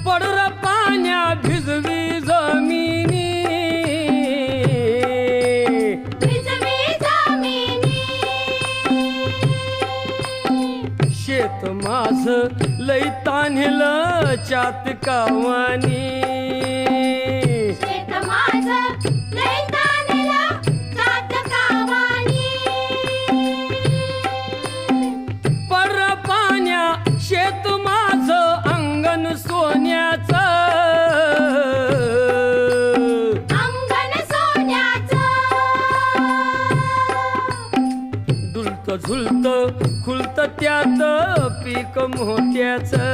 पडर पाण्या भिजवी जमिनी, भिजवी जमिनी. शेत माझ लई तान्हिलं चातकावानी, शेत माझं लय ताणलं चातकावानी. पडर पाण्या शेत माझ अंगण सोन्याचं, अंगण सोन्याचं. डुलत झुलत खुलत त्यात पीक मोत्याचं.